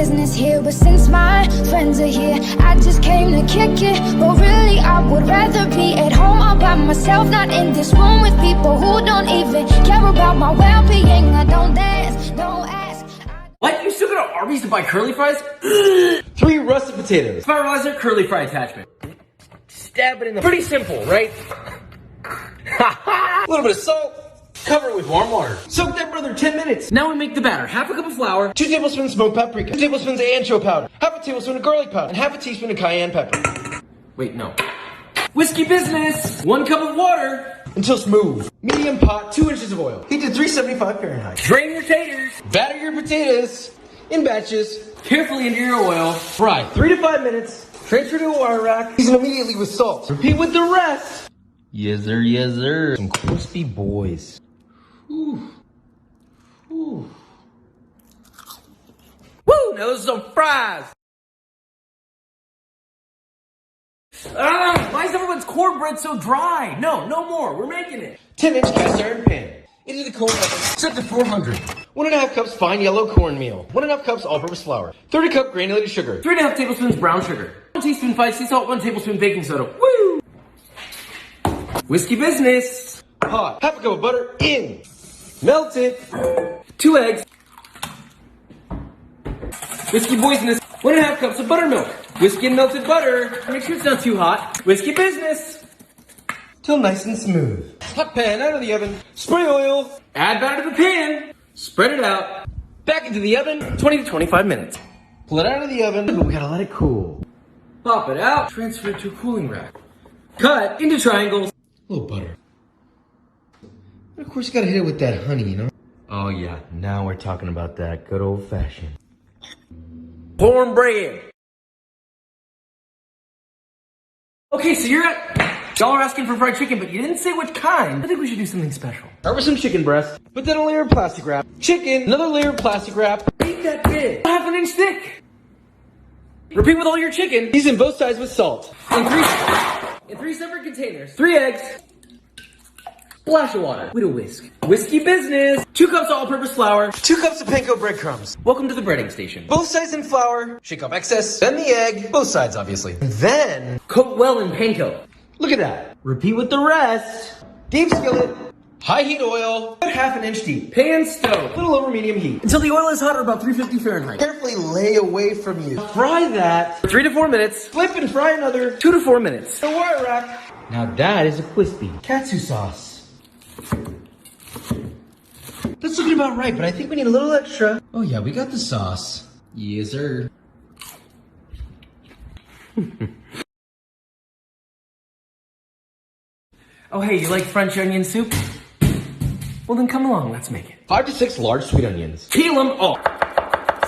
business here, but since my friends are here, I just came to kick it. But really, I would rather be at home all by myself, not in this room with people who don't even care about my well-being. I don't dance, don't ask. What? You still go to Arby's to buy curly fries? 3 russet potatoes. Firelizer curly fry attachment. Stab it in the... Pretty simple, right? A little bit of salt. Cover it with warm water. Soak that brother 10 minutes. Now we make the batter. Half a cup of flour. 2 tablespoons smoked paprika. 2 tablespoons of ancho powder. Half a tablespoon of garlic powder. And half a teaspoon of cayenne pepper. Wait, no. Whiskey business. 1 cup of water. Until smooth. Medium pot, 2 inches of oil. Heat to 375 Fahrenheit. Drain your taters. Batter your potatoes in batches. Carefully into your oil. Fry 3 to 5 minutes. Transfer to a wire rack. Season immediately with salt. Repeat with the rest. Yes, sir, yes, sir. Some crispy boys. Ooh. Ooh. Woo! Now those are some fries. Why is everyone's cornbread so dry? No, no more. We're making it. 10-inch cast iron pan. Into the corn oven. Set to 400. 1.5 cups fine yellow cornmeal. 1.5 cups all-purpose flour. 30 cup granulated sugar. 3.5 tablespoons brown sugar. 1 teaspoon fine sea salt. 1 tablespoon baking soda. Woo! Whiskey business. Hot. Half a cup of butter in. Melt it. 2 eggs. Whiskey business. 1.5 cups of buttermilk. Whiskey and melted butter. Make sure it's not too hot. Whiskey business. Till nice and smooth. Hot pan out of the oven. Spray oil. Add batter to the pan. Spread it out. Back into the oven. 20 to 25 minutes. Pull it out of the oven. But we gotta let it cool. Pop it out. Transfer it to a cooling rack. Cut into triangles. A little butter. And of course, you gotta hit it with that honey, you know? Oh yeah, now we're talking about that good old fashioned cornbread. Okay, so y'all are asking for fried chicken, but you didn't say which kind. I think we should do something special. Start with some chicken breast. Put that on a layer of plastic wrap. Chicken, another layer of plastic wrap. Ain't that big. 1/2 inch thick. Repeat with all your chicken. Season both sides with salt. In 3 separate containers. 3 eggs. Splash of water with a whisk. Whiskey business. 2 cups of all-purpose flour. 2 cups of panko breadcrumbs. Welcome to the breading station. Both sides in flour. Shake off excess. Then the egg. Both sides, obviously. And then Coat well in panko. look at that. Repeat with the rest. Deep skillet. High heat oil. 1/2 inch deep. Pan stove. A little over medium heat. Until the oil is hot at about 350 Fahrenheit. Carefully lay away from you. Fry that. 3 to 4 minutes. Flip and fry another. 2 to 4 minutes. The wire rack. Now that is a crispy katsu sauce. That's looking about right, but I think we need a little extra. Oh yeah, we got the sauce. Yes, sir. Oh hey, you like French onion soup? Well then come along, let's make it. 5 to 6 large sweet onions. Peel them all.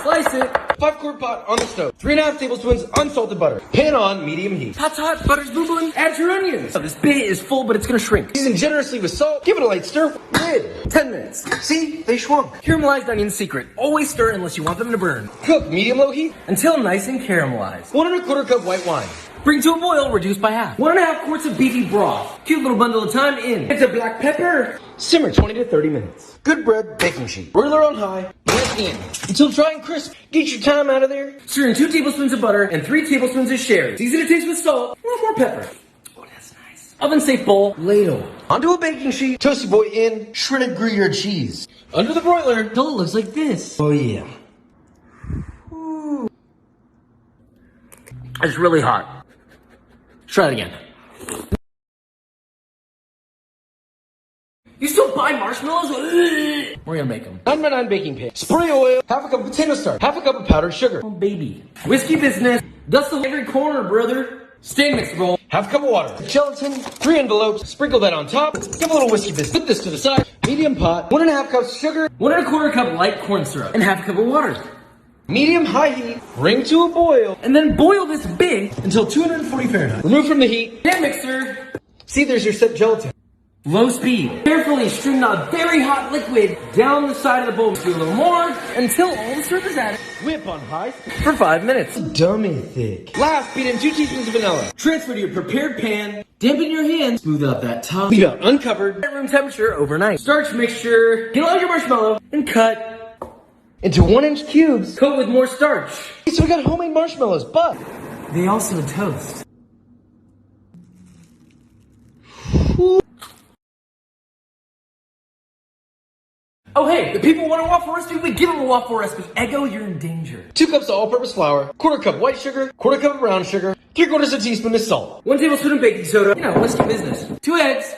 Slice it. 5-quart pot on the stove. 3.5 tablespoons unsalted butter. Pan on medium heat. Pot's hot, butter's boo-booing. Add your onions. Oh, this bit is full, but it's gonna shrink. Season generously with salt. Give it a light stir. Lid. 10 minutes. See? They shrunk. Caramelized onions secret. Always stir unless you want them to burn. Cook medium-low heat. Until nice and caramelized. 1.25 cup white wine. Bring to a boil, reduce by half. 1.5 quarts of beefy broth. Cute little bundle of thyme in. It's a black pepper. Simmer 20 to 30 minutes. Good bread, baking sheet. Broiler on high. Bread in. Until dry and crisp. Get your thyme out of there. Stir in 2 tablespoons of butter and 3 tablespoons of sherry. Season to taste with salt. A little more pepper. Oh, that's nice. Oven-safe bowl. Ladle. Onto a baking sheet. Toasty boy in. Shredded Gruyere cheese. Under the broiler. Until it looks like this. Oh yeah. Ooh. It's really hot. Try it again. You still buy marshmallows? We're gonna make them. 9x9 baking pan. Spray oil. 1/2 cup of potato starch. 1/2 cup of powdered sugar. Oh, baby. Whiskey business. Dust the every corner, brother. Stand mix bowl. 1/2 cup of water. Gelatin. 3 envelopes. Sprinkle that on top. Give a little whiskey business. Put this to the side. Medium pot. 1.5 cups sugar. 1.25 cup light corn syrup. And 1/2 cup of water. Medium high heat. Bring to a boil. And then boil this big Until 240 Fahrenheit. Remove from the heat. hand mixer. See, there's your set gelatin. Low speed. Carefully stream the very hot liquid down the side of the bowl. Do a little more until all the syrup is added. Whip on high For 5 minutes. Dummy thick. Last, beat in 2 teaspoons of vanilla. Transfer to your prepared pan. Dampen your hands. Smooth out that top. Leave out uncovered. At room temperature overnight. Starch mixture. Get all your marshmallow and cut. into 1-inch cubes. Coat with more starch. So we got homemade marshmallows, but They also toast. Oh hey, the people want a waffle recipe, we give them a waffle recipe. Eggo, you're in danger. 2 cups of all-purpose flour, 1/4 cup white sugar, 1/4 cup of brown sugar, 3/4 teaspoon of salt. 1 tablespoon of baking soda. You know, whiskey business. 2 eggs.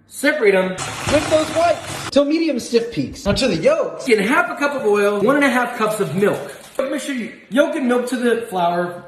Separate them. Whip those whites till medium stiff peaks. Now to the yolks. Get 1/2 cup of oil, 1.5 cups of milk. Make sure you yolk and milk to the flour.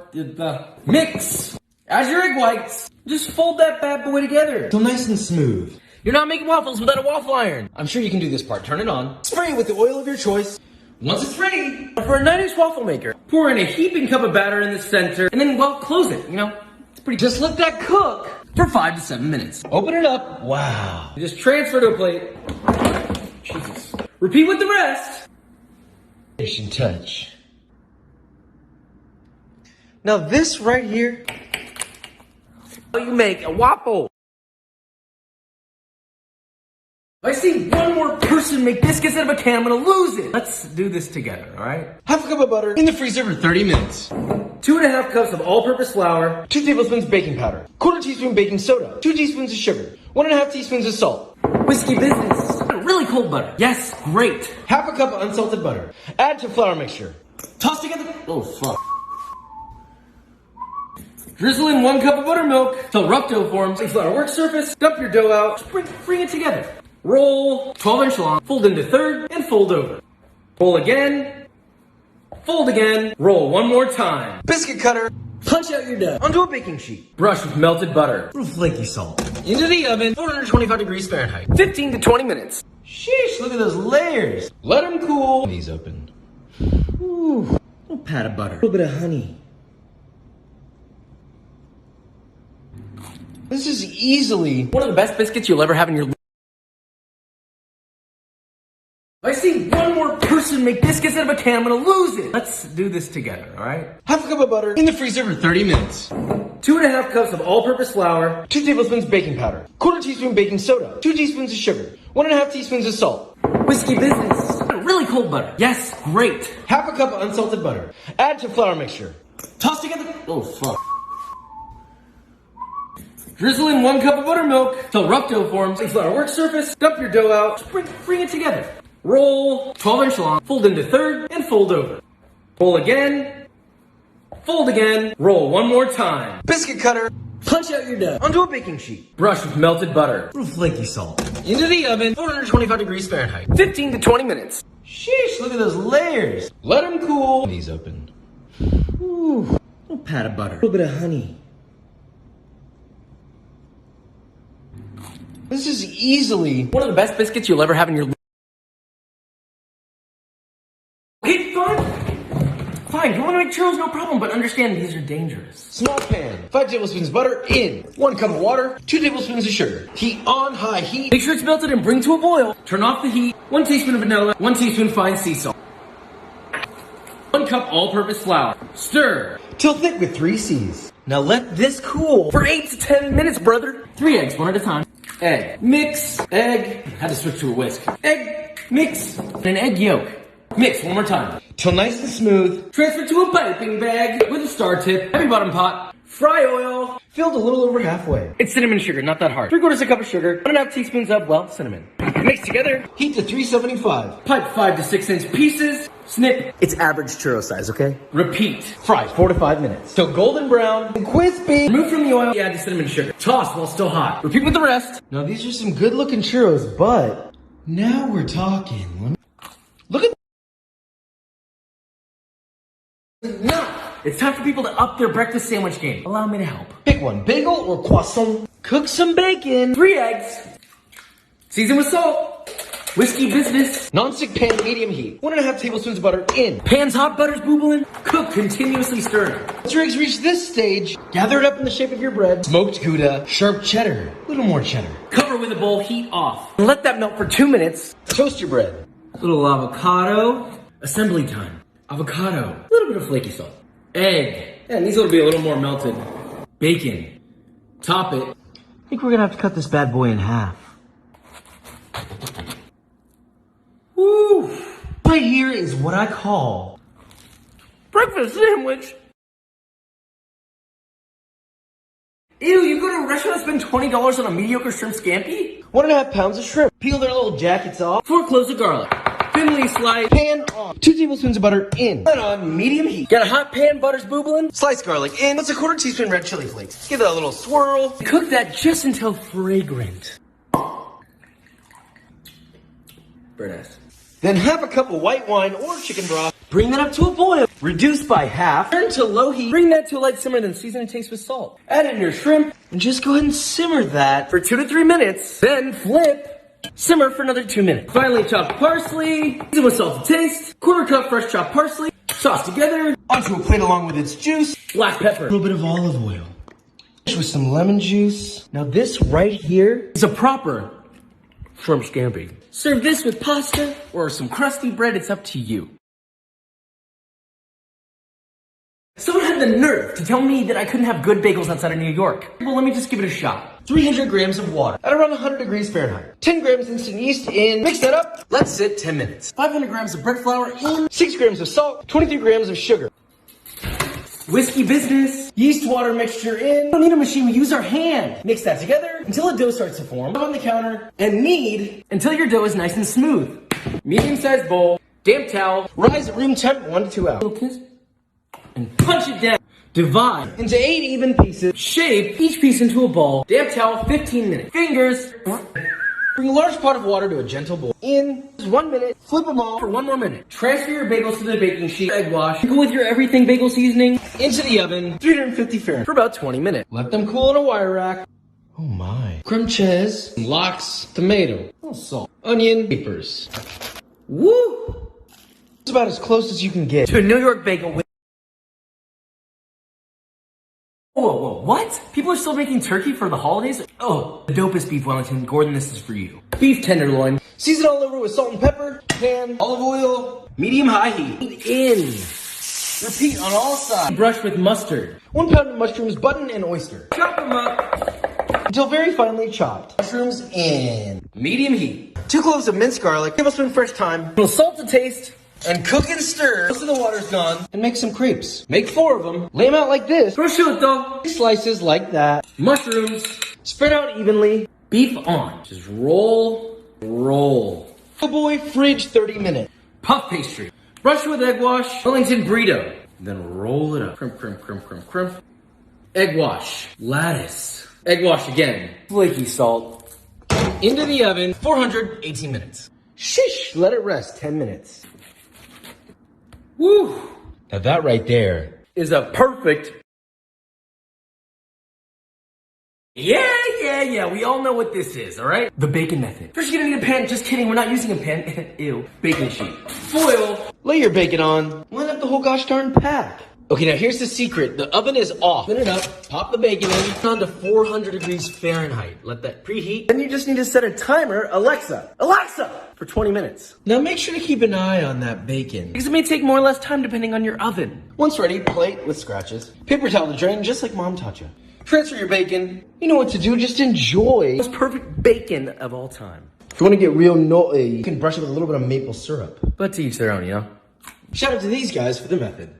Mix. Add your egg whites. Just fold that bad boy together. Till nice and smooth. You're not making waffles without a waffle iron. I'm sure you can do this part. Turn it on. Spray it with the oil of your choice. Once it's ready, for a 9-inch waffle maker, pour in a heaping cup of batter in the center, and then, well, close it, you know? It's pretty. Just let that cook for 5 to 7 minutes. Open it up. Wow. Just transfer to a plate. Jesus. Repeat with the rest. Finishing touch. Now this right here. How you make a waffle. If I see one more person make biscuits out of a can, I'm gonna lose it. Let's do this together, alright? 1/2 cup of butter in the freezer for 30 minutes. 2.5 cups of all-purpose flour. 2 tablespoons baking powder. 1/4 teaspoon baking soda. 2 teaspoons of sugar. 1.5 teaspoons of salt. Whiskey business. Really cold butter. Yes, great. 1/2 cup of unsalted butter. Add to flour mixture. Toss together. Oh, fuck. Drizzle in 1 cup of buttermilk till rough dough forms. Make flour work surface. Dump your dough out. Bring it together. Roll 12-inch long. Fold into third and fold over. Roll again. Fold again. Roll one more time. Biscuit cutter. Punch out your dough. Onto a baking sheet. Brush with melted butter. Little flaky salt. Into the oven. 425 degrees Fahrenheit. 15 to 20 minutes. Sheesh, look at those layers. Let them cool. These open. Ooh, a little pat of butter. A little bit of honey. This is easily one of the best biscuits you'll ever have in your life. If I see one more person make biscuits out of a can, I'm gonna lose it. Let's do this together, alright? 1/2 cup of butter in the freezer for 30 minutes. 2.5 cups of all-purpose flour. 2 tablespoons baking powder. 1/4 teaspoon baking soda. 2 teaspoons of sugar. 1.5 teaspoons of salt. Whiskey business. Really cold butter. Yes, great. 1/2 cup of unsalted butter. Add to flour mixture. Toss together. Oh, fuck. Drizzle in 1 cup of buttermilk till rough dough forms. Make flour work surface. Dump your dough out. Bring it together. Roll 12-inch long. Fold into third and fold over. Roll again. Fold again. Roll one more time. Biscuit cutter. Punch out your dough. Onto a baking sheet. Brush with melted butter. A little flaky salt. Into the oven. 425 degrees Fahrenheit. 15 to 20 minutes. Sheesh, look at those layers. Let them cool. These open. Ooh, a little pat of butter. A little bit of honey. This is easily one of the best biscuits you'll ever have in your life. Okay, fine. You want to make churros, no problem, but understand these are dangerous. Small pan. 5 tablespoons butter in. 1 cup of water. 2 tablespoons of sugar. Heat on high heat. Make sure it's melted and bring to a boil. Turn off the heat. 1 teaspoon of vanilla. 1 teaspoon fine sea salt. 1 cup all-purpose flour. Stir. Till thick with 3 C's. Now let this cool for 8 to 10 minutes, brother. 3 eggs, one at a time. Egg. Mix. Egg. Had to switch to a whisk. Egg. Mix. And an egg yolk. Mix one more time. Till nice and smooth. Transfer to a piping bag with a star tip. Heavy bottom pot. Fry oil. Filled a little over halfway. It's cinnamon sugar, not that hard. 3/4 cup of sugar. 1.5 teaspoons of, well, cinnamon. Mix together. Heat to 375. Pipe 5 to 6 inch pieces. Snip. It's average churro size, okay? Repeat. Fry 4 to 5 minutes. Till golden brown and crispy. Remove from the oil. Add the cinnamon sugar. Toss while still hot. Repeat with the rest. Now these are some good looking churros, but now we're talking. Look at. No! It's time for people to up their breakfast sandwich game. Allow me to help. Pick one, bagel or croissant. Cook some bacon. 3 eggs. Season with salt. Whiskey business. Non-stick pan, medium heat. 1.5 tablespoons of butter in. Pan's hot, butter's bubbling. Cook, continuously stirring. Once your eggs reach this stage, gather it up in the shape of your bread. Smoked Gouda, sharp cheddar, a little more cheddar. Cover with a bowl, heat off. Let that melt for 2 minutes. Toast your bread. Little avocado. Assembly time. Avocado. A little bit of flaky salt. Egg. And these will be a little more melted. Bacon. Top it. I think we're gonna have to cut this bad boy in half. Woo! right here is what I call breakfast sandwich. Ew, you go to a restaurant and spend $20 on a mediocre shrimp scampi? 1.5 pounds of shrimp. Peel their little jackets off. 4 cloves of garlic. Thinly sliced. Pan on. 2 tablespoons of butter in. Put on medium heat. Got a hot pan, butter's boobling? Sliced garlic in. That's a 1/4 teaspoon red chili flakes. Give that a little swirl. Cook that just until fragrant. Very nice. Then half a cup of white wine or chicken broth. Bring that up to a boil. Reduce by half. Turn to low heat. Bring that to a light simmer, then season and taste with salt. Add in your shrimp And just go ahead and simmer that. for 2 to 3 minutes. Then flip. Simmer for another 2 minutes. Finally, chopped parsley. Season with salt to taste. 1/4 cup fresh chopped parsley. Toss together. Onto a plate along with its juice. Black pepper. A little bit of olive oil. Finish with some lemon juice. Now this right here. It's a proper shrimp scampi. Serve this with pasta or some crusty bread. It's up to you. Someone had the nerve to tell me that I couldn't have good bagels outside of New York. Well, let me just give it a shot. 300 grams of water at around 100 degrees Fahrenheit. 10 grams instant yeast in. Mix that up. Let's sit 10 minutes. 500 grams of bread flour in. 6 grams of salt. 23 grams of sugar. Whiskey business. Yeast water mixture in. We don't need a machine, we use our hand. Mix that together until a dough starts to form. Put on the counter and knead until your dough is nice and smooth. Medium-sized bowl, damp towel, Rise at room temp 1 to 2 hours. little kiss, and punch it down. Divide. Into 8 even pieces. Shape each piece into a ball. Damp towel, 15 minutes. Fingers. Bring a large pot of water to a gentle boil. In. Just 1 minute. Flip them all. For 1 more minute. Transfer your bagels to the baking sheet. Egg wash. Go with your everything bagel seasoning Into the oven. 350 Fahrenheit. for about 20 minutes. Let them cool in a wire rack. Oh my. Creme cheese. Lox. Tomato. Salt. Onion. Capers. Woo! It's about as close as you can get. To a New York bagel with... Whoa, what? People are still making turkey for the holidays? Oh, the dopest beef Wellington. Gordon, this is for you. Beef tenderloin. Season all over with salt and pepper. Pan. Olive oil. Medium-high heat. In. Repeat on all sides. Brush with mustard. 1 pound of mushrooms, button, and oyster. Chop them up. Until very finely chopped. Mushrooms in. Medium heat. 2 cloves of minced garlic. Tablespoon fresh thyme. Little salt to taste. And cook and stir. Most of the water's gone. And make some crepes. Make 4 of them. Lay them out like this. Prosciutto. Slices like that. Mushrooms. Spread out evenly. Beef on. Just roll. Oh boy, fridge 30 minutes. Puff pastry. Brush with egg wash. Wellington burrito. Then roll it up. Crimp. Egg wash. Lettuce. Egg wash again. Flaky salt. Into the oven. 418 minutes. Shish. Let it rest 10 minutes. Woo! Now that right there. Is a perfect... Yeah. We all know what this is, all right? The bacon method. First, you're gonna need a pan. Just kidding, we're not using a pan. Ew. Baking sheet. Foil. Lay your bacon on. Line up the whole gosh darn pack. Okay, now here's the secret. The oven is off. Open it up. Pop the bacon in. On to 400 degrees Fahrenheit. Let that preheat. Then you just need to set a timer. Alexa, for 20 minutes. Now make sure to keep an eye on that bacon. Because it may take more or less time depending on your oven. Once ready, plate with scratches. Paper towel to drain, just like Mom taught you. Transfer your bacon. You know what to do, just enjoy. Most perfect bacon of all time. If you want to get real naughty, you can brush it with a little bit of maple syrup. But to each their own, you know? Shout out to these guys for the method.